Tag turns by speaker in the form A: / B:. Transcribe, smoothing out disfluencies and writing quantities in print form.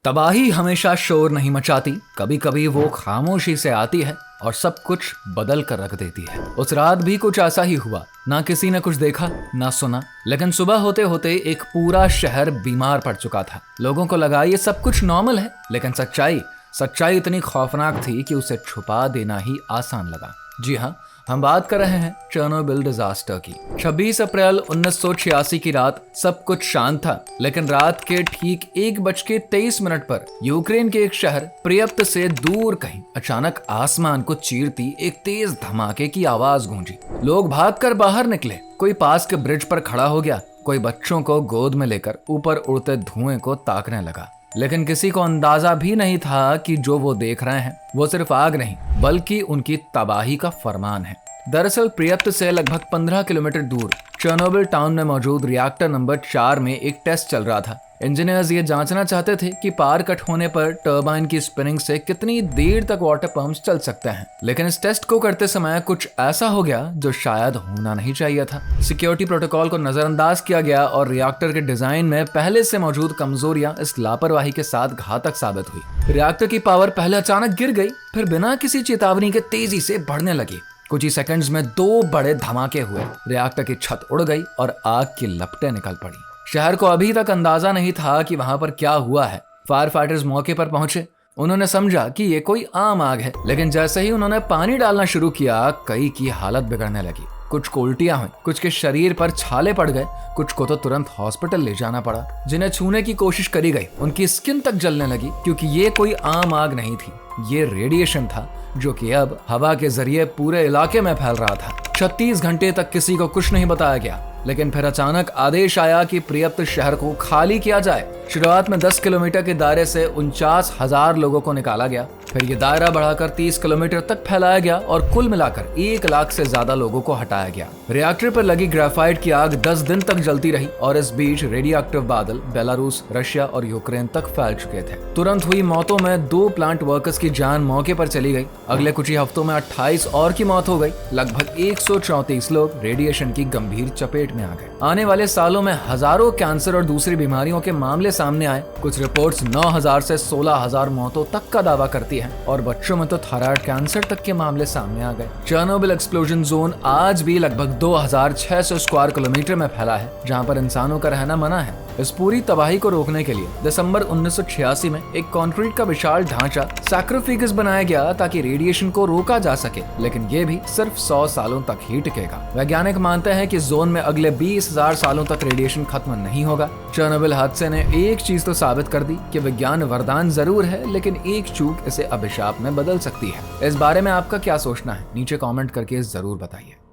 A: तबाही हमेशा शोर नहीं मचाती, कभी कभी वो खामोशी से आती है और सब कुछ बदल कर रख देती है। उस रात भी कुछ ऐसा ही हुआ। ना किसी ने कुछ देखा ना सुना, लेकिन सुबह होते होते एक पूरा शहर बीमार पड़ चुका था। लोगों को लगा ये सब कुछ नॉर्मल है, लेकिन सच्चाई इतनी खौफनाक थी कि उसे छुपा देना ही आसान लगा। जी हाँ, हम बात कर रहे हैं चेरनोबिल डिजास्टर की। 26 अप्रैल 1986 की रात सब कुछ शांत था, लेकिन रात के ठीक 1:23 पर यूक्रेन के एक शहर प्रियप्त से दूर कहीं अचानक आसमान को चीरती एक तेज धमाके की आवाज गूंजी। लोग भागकर बाहर निकले, कोई पास के ब्रिज पर खड़ा हो गया, कोई बच्चों को गोद में लेकर ऊपर उड़ते धुएं को ताकने लगा। लेकिन किसी को अंदाजा भी नहीं था कि जो वो देख रहे हैं वो सिर्फ आग नहीं बल्कि उनकी तबाही का फरमान है। दरअसल प्रियप्त से लगभग 15 किलोमीटर दूर चेरनोबिल टाउन में मौजूद रिएक्टर नंबर 4 में एक टेस्ट चल रहा था। इंजीनियर्स ये जांचना चाहते थे कि पावर कट होने पर टर्बाइन की स्पिनिंग से कितनी देर तक वाटर पंप्स चल सकते हैं। लेकिन इस टेस्ट को करते समय कुछ ऐसा हो गया जो शायद होना नहीं चाहिए था। सिक्योरिटी प्रोटोकॉल को नजरअंदाज किया गया और रिएक्टर के डिजाइन में पहले से मौजूद कमजोरियां इस लापरवाही के साथ घातक साबित हुई। रिएक्टर की पावर पहले अचानक गिर गई, फिर बिना किसी चेतावनी के तेजी से बढ़ने लगी। कुछ ही सेकंड्स में 2 बड़े धमाके हुए। रिएक्टर की छत उड़ गई और आग की लपटें निकल पड़ी। शहर को अभी तक अंदाजा नहीं था कि वहां पर क्या हुआ है। फायर फाइटर्स मौके पर पहुंचे। उन्होंने समझा कि ये कोई आम आग है, लेकिन जैसे ही उन्होंने पानी डालना शुरू किया, कई की हालत बिगड़ने लगी। कुछ को उल्टियां हुई, कुछ के शरीर पर छाले पड़ गए, कुछ को तो तुरंत हॉस्पिटल ले जाना पड़ा। जिन्हें छूने की कोशिश करी गई उनकी स्किन तक जलने लगी, क्योंकि ये कोई आम आग नहीं थी, ये रेडिएशन था जो कि अब हवा के जरिए पूरे इलाके में फैल रहा था। 36 घंटे तक किसी को कुछ नहीं बताया गया, लेकिन फिर अचानक आदेश आया कि प्रियप्त शहर को खाली किया जाए। शुरुआत में 10 किलोमीटर के दायरे से 49,000 लोगों को निकाला गया, फिर ये दायरा बढ़ाकर 30 किलोमीटर तक फैलाया गया और कुल मिलाकर 1 लाख से ज्यादा लोगों को हटाया गया। रिएक्टर पर लगी ग्रेफाइट की आग 10 दिन तक जलती रही और इस बीच रेडियोएक्टिव बादल बेलारूस, रशिया और यूक्रेन तक फैल चुके थे। तुरंत हुई मौतों में 2 प्लांट वर्कर्स की जान मौके पर चली गई। अगले कुछ ही हफ्तों में 28 और की मौत हो गई। लगभग 134 लोग रेडिएशन की गंभीर चपेट में आ गए। आने वाले सालों में हजारों कैंसर और दूसरी बीमारियों के मामले सामने आए। कुछ रिपोर्ट्स 9,000 से 16,000 मौतों तक का दावा करती हैं और बच्चों में तो थायराइड कैंसर तक के मामले सामने आ गए। चेरनोबिल एक्सप्लोजन जोन आज भी लगभग 2600 स्क्वायर किलोमीटर में फैला है, जहां पर इंसानों का रहना मना है। इस पूरी तबाही को रोकने के लिए दिसंबर 1986 में एक कंक्रीट का विशाल ढांचा सैक्रोफिगस बनाया गया ताकि रेडिएशन को रोका जा सके, लेकिन ये भी सिर्फ 100 सालों तक ही टिकेगा। वैज्ञानिक मानते हैं कि जोन में अगले 20,000 सालों तक रेडिएशन खत्म नहीं होगा। चेरनोबिल हादसे ने एक चीज तो साबित कर दी कि विज्ञान वरदान जरूर है, लेकिन एक चूक इसे अभिशाप में बदल सकती है। इस बारे में आपका क्या सोचना है, नीचे कमेंट करके जरूर बताइए।